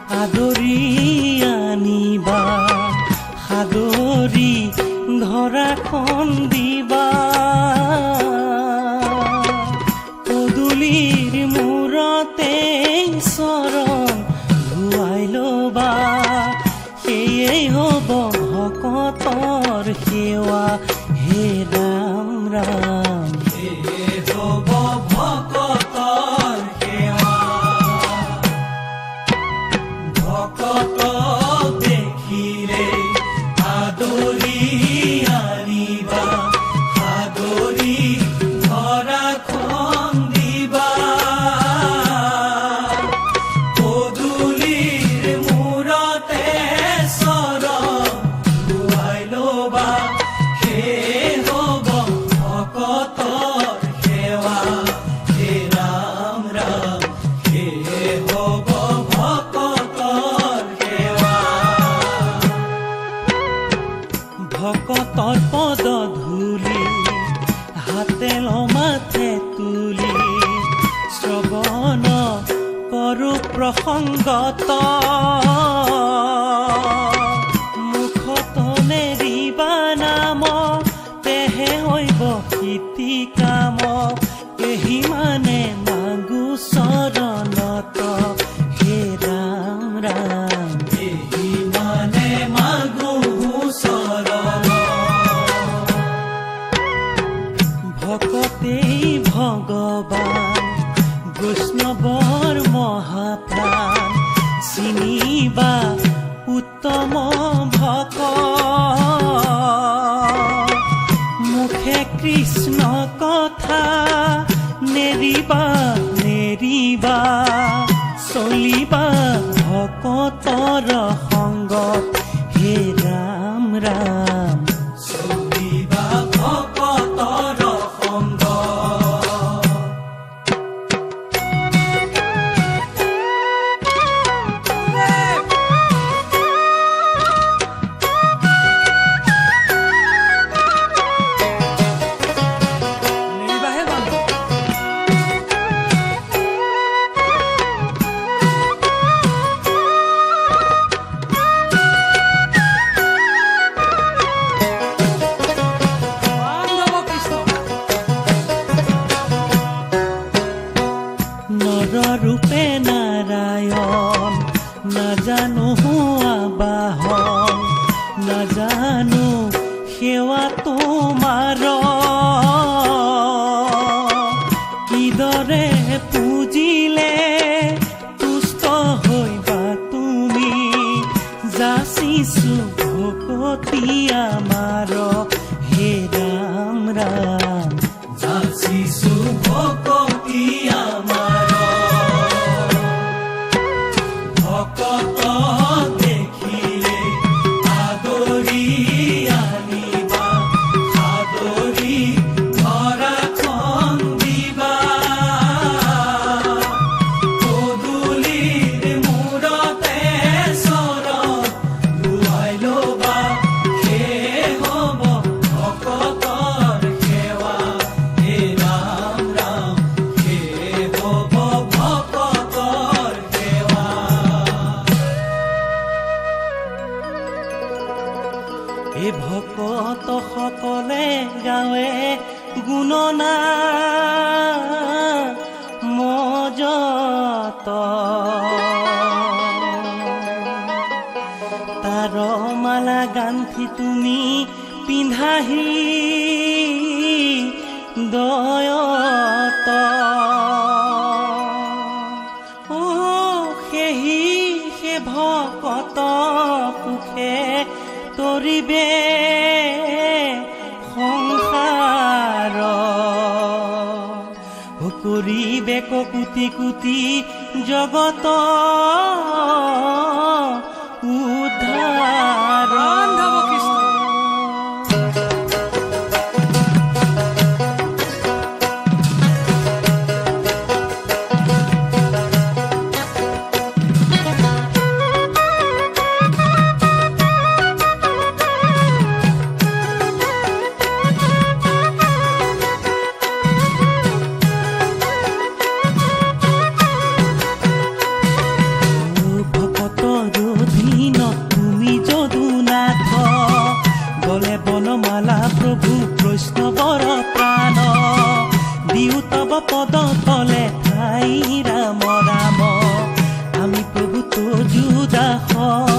আদৰি আনিবা, সাদৰি ধৰাখন দিবা। পদূলিৰ মূৰতে চৰণ ধুৱাই ল'বা, সেয়ে হ'ব ভকতৰ সেৱা। হে ৰাম ৰাম, সেয়ে হ'ব ভকতৰ সেৱা। ভকতক দেখিলে আদৰি আনিবা, সাদৰি ধৰাখন দিবা। পদূলিৰ মূৰতে চৰণ ধুৱাই ল'বা, সেয়ে হ'ব ভকতৰ সেৱা। হে ৰাম ৰাম, সেয়ে হ'ব ভকতৰ সেৱা। ভকতৰ পদ ধূলি হাতে মাথে তুলি, শ্ৰৱণ কৰো প্ৰসংগত। মুখত নেৰিবা নাম, তেহে হৈব কীৰ্তি কাম। এহি মানে মাগো চৰণত, হে ৰাম ৰাম, এহি মানে মাগো চৰণ। ভকতেই ভগৱান, বৈষ্ণৱৰ মহাপ্ৰাণ। চিনিবা উত্তম ভকত, মুখে কৃষ্ণ কথা নেৰিবা নেৰিবা। চলিবা ভকতৰ সংগত, হে ৰাম ৰাম, চলিবা ভকতৰ সংগত। নৰৰূপে নাৰায়ণ, নাজানো আবাহন, নাজানো সেৱা তোমাৰ। কিদৰে পুজিলে তুষ্ট হৈবা তুমি, যাচিছো ভকতি আমাৰ। হে ৰাম ৰাম, যাচিছো ভকতি আমাৰ। ভকতক দেখিলে আদৰি আনিবা, সাদৰি ধৰাখন দিবা। পদূলিৰ মূৰতে চৰণ ধুৱাই ল'বা, সেয়ে হ'ব ভকতৰ সেৱা। হে ৰাম ৰাম, সেয়ে হ'ব ভকতৰ সেৱা। এই ভকত সকলে গাৱে গুণনাম মজত, তাৰ মালা গান্থি তুমি পিন্ধাহি দয়ত। সেহি সে ভকত সুখে তৰিবে সংসাৰ। কৰিবে কোটি কোটি জগত উদ্ধাৰ। ভকত দাসত